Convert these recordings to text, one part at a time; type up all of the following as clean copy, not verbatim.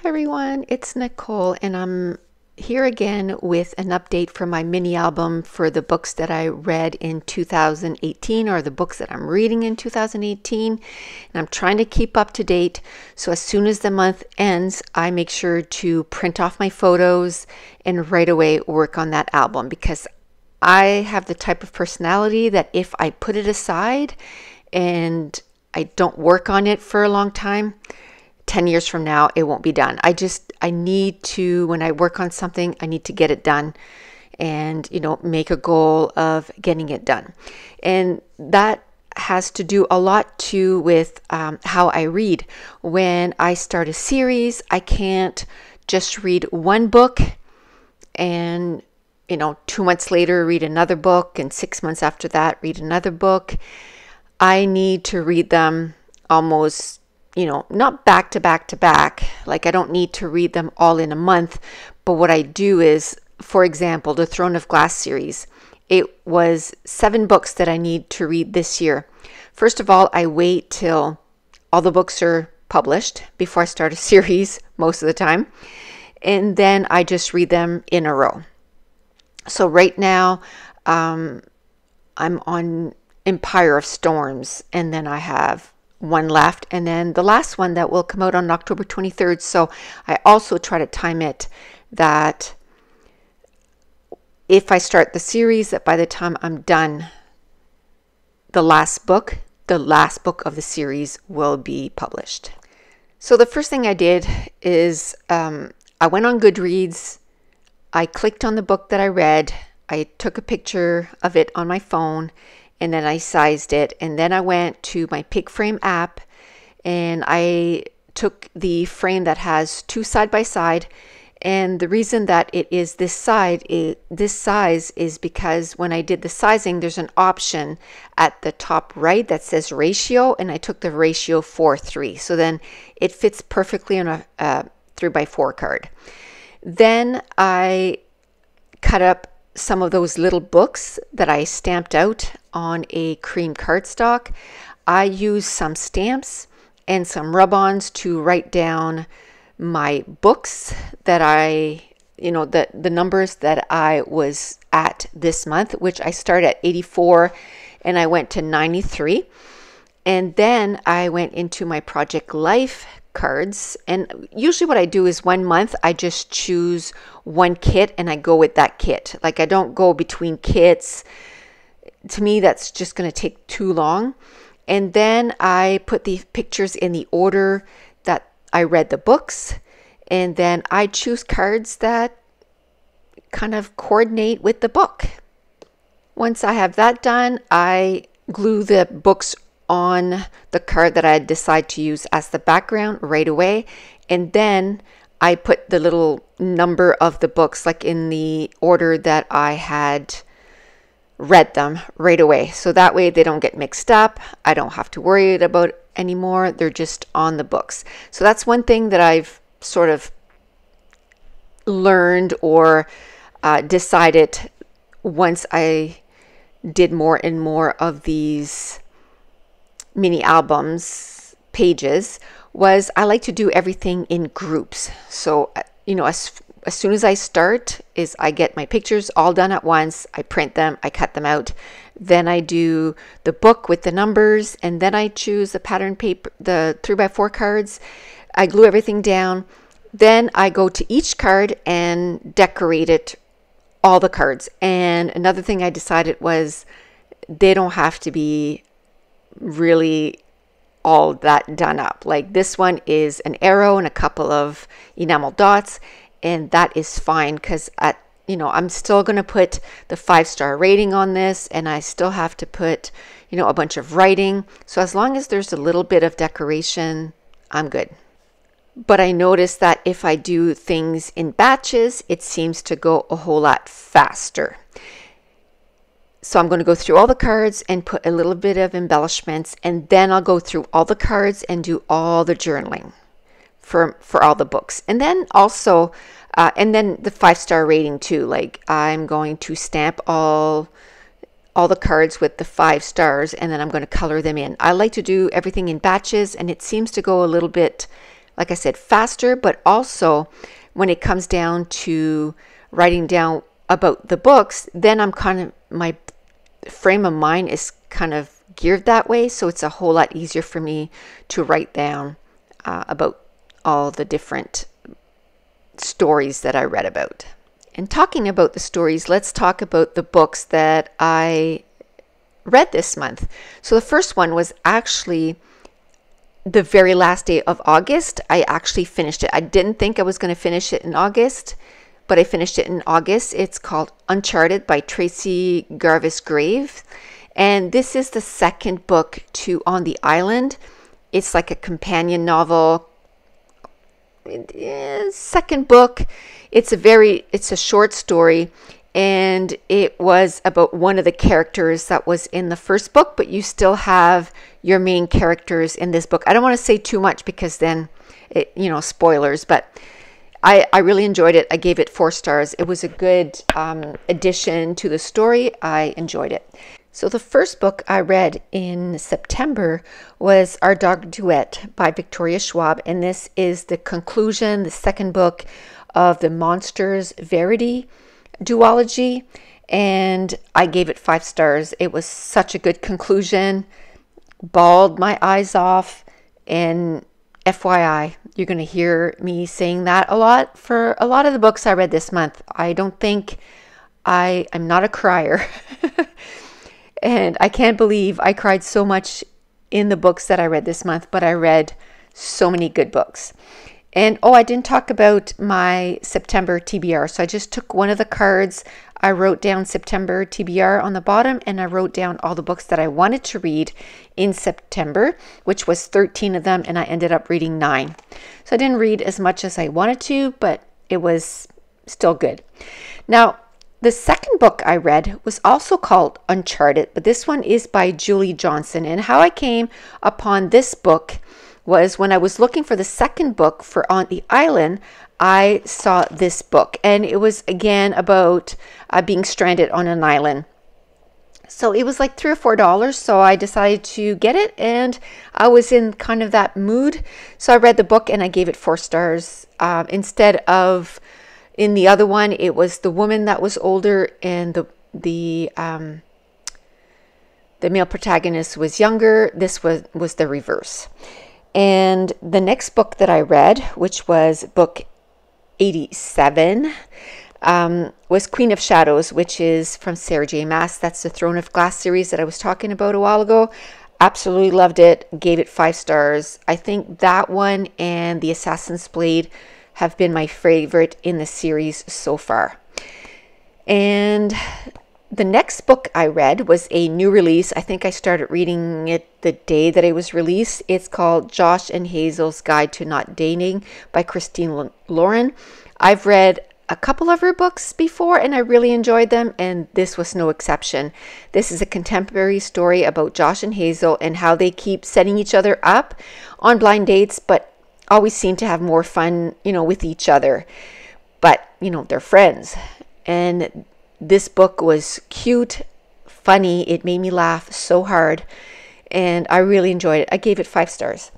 Hi everyone, it's Nicole, and I'm here again with an update from my mini album for the books that I read in 2018 or the books that I'm reading in 2018. And I'm trying to keep up to date, so as soon as the month ends, I make sure to print off my photos and right away work on that album because I have the type of personality that if I put it aside and I don't work on it for a long time, 10 years from now, it won't be done. I need to, when I work on something, I need to get it done and, make a goal of getting it done. And that has to do a lot too with how I read. When I start a series, I can't just read one book and 2 months later read another book, and 6 months after that read another book. I need to read them almost not back to back to back. Like I don't need to read them all in a month. But what I do is, for example, the Throne of Glass series, it was 7 books that I need to read this year. First of all, I wait till all the books are published before I start a series most of the time. And then I just read them in a row. So right now, I'm on Empire of Storms, and then I have one left, and then the last one that will come out on October 23rd. So I also try to time it that if I start the series, that by the time I'm done the last book of the series will be published. So the first thing I did is I went on Goodreads, I clicked on the book that I read, I took a picture of it on my phone, and then I sized it, and then I went to my pick frame app and I took the frame that has 2 side by side. And the reason that it is this size is because when I did the sizing, there's an option at the top right that says ratio, and I took the ratio 4:3. So then it fits perfectly on a 3x4 card. Then I cut up some of those little books that I stamped out on a cream cardstock. I used some stamps and some rub-ons to write down my books that the numbers that I was at this month, which I started at 84 and I went to 93. And then I went into my Project Life cards, and usually what I do is 1 month I just choose one kit and I go with that kit. Like I don't go between kits. To me, that's just going to take too long. And then I put the pictures in the order that I read the books, and then I choose cards that kind of coordinate with the book. Once I have that done, I glue the books on the card that I decide to use as the background right away, and then I put the little number of the books like in the order that I had read them right away, so that way they don't get mixed up. I don't have to worry about it anymore. They're just on the books. So that's one thing that I've sort of learned or decided once I did more and more of these mini albums pages, was I like to do everything in groups. So as soon as I start is I get my pictures all done at once, I print them, I cut them out, then I do the book with the numbers, and then I choose the pattern paper, the 3x4 cards, I glue everything down, then I go to each card and decorate it, all the cards. And another thing I decided was they don't have to be really all that done up. Like this one is an arrow and a couple of enamel dots, and that is fine because I'm still going to put the 5-star rating on this, and I still have to put a bunch of writing. So as long as there's a little bit of decoration, I'm good. But I noticed that if I do things in batches, it seems to go a whole lot faster. So I'm going to go through all the cards and put a little bit of embellishments, and then I'll go through all the cards and do all the journaling for all the books. And then also, and then the 5-star rating too. Like I'm going to stamp all the cards with the 5 stars, and then I'm going to color them in. I like to do everything in batches, and it seems to go a little bit like I said, faster, but also when it comes down to writing down about the books, then I'm kind of, my frame of mind is kind of geared that way. So it's a whole lot easier for me to write down about all the different stories that I read about. And talking about the stories, let's talk about the books that I read this month. So the first one was actually the very last day of August. I actually finished it. I didn't think I was going to finish it in August, but I finished it in August. It's called Uncharted by Tracy Garvis Grave. And this is the second book to On the Island. It's like a companion novel. Second book. It's a short story, and it was about one of the characters that was in the first book, but you still have your main characters in this book. I don't want to say too much because then spoilers, but I really enjoyed it. I gave it 4 stars. It was a good addition to the story. I enjoyed it. So the first book I read in September was Our Dog Duet by Victoria Schwab, and this is the conclusion, the second book of the Monsters Verity duology, and I gave it 5 stars. It was such a good conclusion. Bawled my eyes off, and FYI, you're going to hear me saying that a lot for a lot of the books I read this month. I don't think I'm not a crier. And I can't believe I cried so much in the books that I read this month, but I read so many good books. And I didn't talk about my September TBR. So I just took one of the cards. I wrote down September TBR on the bottom, and I wrote down all the books that I wanted to read in September, which was 13 of them, and I ended up reading 9. So I didn't read as much as I wanted to, but it was still good. Now, the second book I read was also called Uncharted, but this one is by Julie Johnson. And how I came upon this book was when I was looking for the second book for On the Island, I saw this book. And it was, again, about being stranded on an island. So it was like $3 or $4, so I decided to get it, and I was in kind of that mood. So I read the book, and I gave it 4 stars. Instead of... in the other one, it was the woman that was older, and the male protagonist was younger. This was the reverse. And the next book that I read, which was book 87, was Queen of Shadows, which is from Sarah J. Maas. That's the Throne of Glass series that I was talking about a while ago. Absolutely loved it. Gave it 5 stars. I think that one and The Assassin's Blade have been my favorite in the series so far. And the next book I read was a new release. I think I started reading it the day that it was released. It's called Josh and Hazel's Guide to Not Dating by Christine Lauren. I've read a couple of her books before, and I really enjoyed them, and this was no exception. This is a contemporary story about Josh and Hazel and how they keep setting each other up on blind dates, but always seem to have more fun, with each other. But, they're friends. And this book was cute, funny. It made me laugh so hard, and I really enjoyed it. I gave it 5 stars.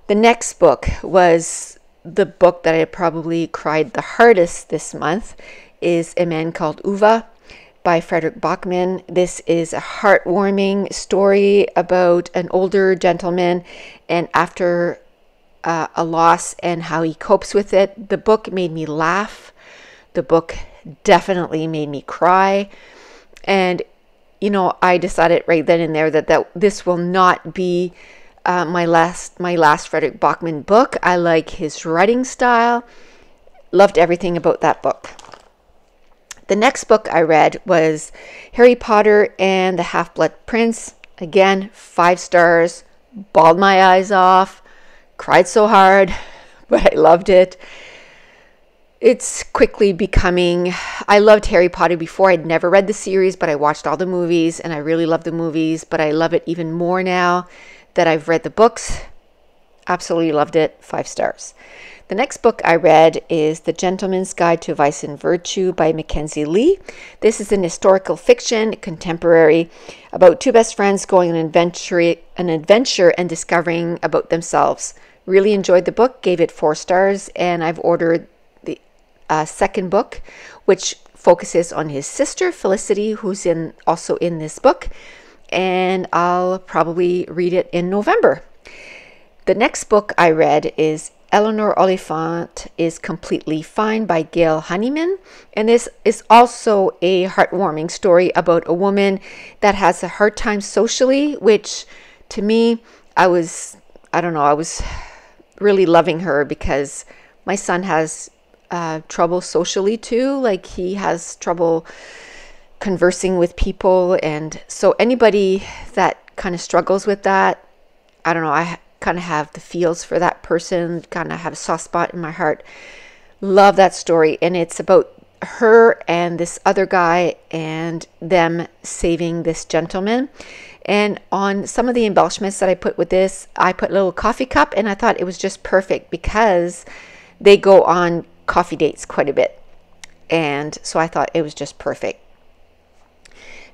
The next book was the book that I probably cried the hardest this month, is A Man Called Uwe by Frederick Bachman. This is a heartwarming story about an older gentleman, and after a loss and how he copes with it. The book made me laugh. The book definitely made me cry. And, I decided right then and there that this will not be my last Frederick Bachman book. I like his writing style. Loved everything about that book. The next book I read was Harry Potter and the Half-Blood Prince. Again, 5 stars. Bawled my eyes off. Cried so hard, but I loved it. It's quickly becoming... I loved Harry Potter before. I'd never read the series, but I watched all the movies, and I really love the movies, but I love it even more now that I've read the books. Absolutely loved it. 5 stars. The next book I read is The Gentleman's Guide to Vice and Virtue by Mackenzie Lee. This is an historical fiction, contemporary, about 2 best friends going on an adventure and discovering about themselves. Really enjoyed the book, gave it 4 stars, and I've ordered the second book, which focuses on his sister Felicity, who's also in this book, and I'll probably read it in November. The next book I read is Eleanor Oliphant is Completely Fine by Gail Honeyman, and this is also a heartwarming story about a woman that has a hard time socially, which to me, I was really loving her because my son has trouble socially too. Like, he has trouble conversing with people, and so anybody that kind of struggles with that, I don't know, I kind of have the feels for that person, kind of have a soft spot in my heart. Love that story, and it's about her and this other guy and them saving this gentleman. And on some of the embellishments that I put with this, I put a little coffee cup, and I thought it was just perfect because they go on coffee dates quite a bit, and so I thought it was just perfect.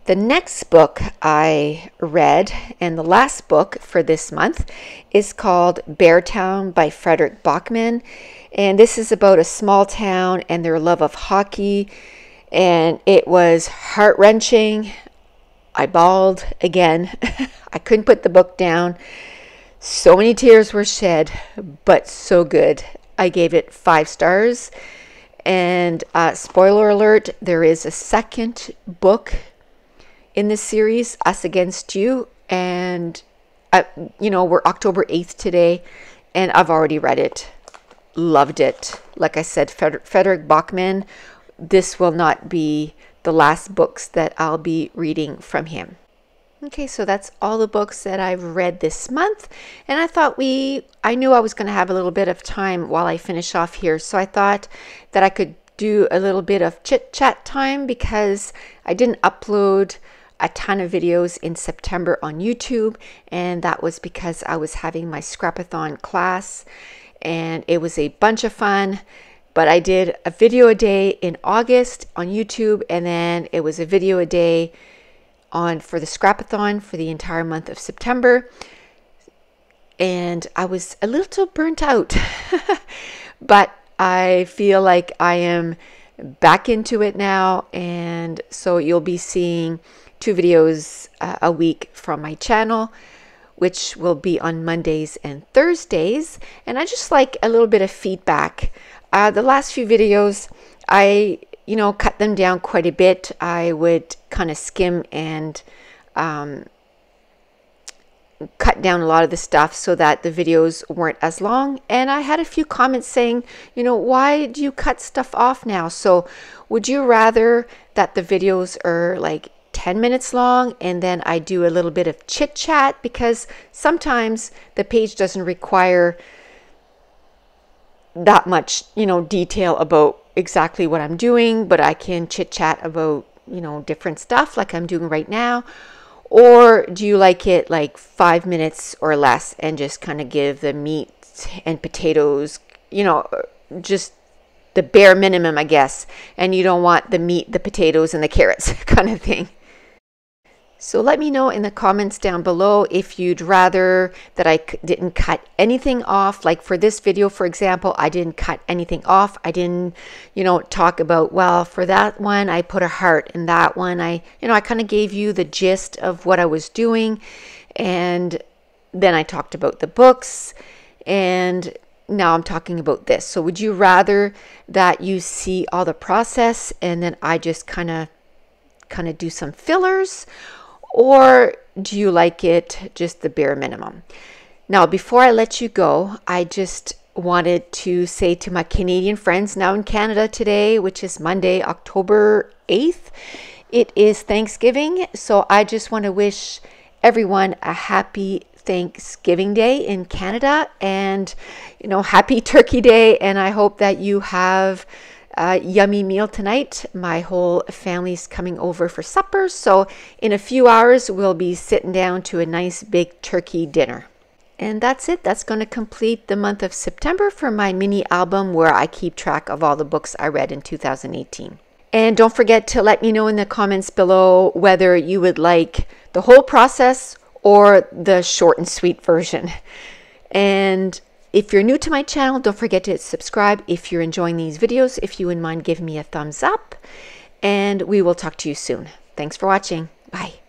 The next book I read, and the last book for this month, is called Beartown by Frederick Bachman. And this is about a small town and their love of hockey. And it was heart-wrenching. I bawled again. I couldn't put the book down. So many tears were shed, but so good. I gave it 5 stars. And spoiler alert, there is a second book in this series, Us Against You, and we're October 8th today, and I've already read it. Loved it. Like I said, Frederick Bachman, this will not be the last books that I'll be reading from him. Okay, so that's all the books that I've read this month, and I thought I knew I was going to have a little bit of time while I finish off here, so I thought that I could do a little bit of chit-chat time because I didn't upload a ton of videos in September on YouTube, and that was because I was having my scrapathon class, and it was a bunch of fun. But I did a video a day in August on YouTube, and then it was a video a day for the scrapathon for the entire month of September, and I was a little burnt out. But I feel like I am back into it now, and so you'll be seeing 2 videos a week from my channel, which will be on Mondays and Thursdays. And I just like a little bit of feedback. The last few videos, I cut them down quite a bit. I would kind of skim and cut down a lot of the stuff so that the videos weren't as long. And I had a few comments saying, why do you cut stuff off now? So would you rather that the videos are like 10 minutes long and then I do a little bit of chit chat? Because sometimes the page doesn't require that much, detail about exactly what I'm doing, but I can chit chat about, different stuff like I'm doing right now. Or do you like it like 5 minutes or less and just kind of give the meat and potatoes, just the bare minimum, I guess, and you don't want the meat, the potatoes, and the carrots kind of thing? So let me know in the comments down below if you'd rather that I didn't cut anything off. Like for this video, for example, I didn't cut anything off. I didn't, talk about, well, for that one, I put a heart, in that one, I kind of gave you the gist of what I was doing. And then I talked about the books, and now I'm talking about this. So would you rather that you see all the process and then I just kind of do some fillers? Or do you like it just the bare minimum? Now, before I let you go, I just wanted to say to my Canadian friends now in Canada today, which is Monday, October 8th, it is Thanksgiving. So I just want to wish everyone a happy Thanksgiving Day in Canada, and happy Turkey Day. And I hope that you have a yummy meal tonight. My whole family's coming over for supper, so in a few hours we'll be sitting down to a nice big turkey dinner. And that's it. That's going to complete the month of September for my mini album where I keep track of all the books I read in 2018. And don't forget to let me know in the comments below whether you would like the whole process or the short and sweet version. And If you're new to my channel, don't forget to subscribe. If you're enjoying these videos, if you wouldn't mind giving me a thumbs up, and we will talk to you soon. Thanks for watching. Bye.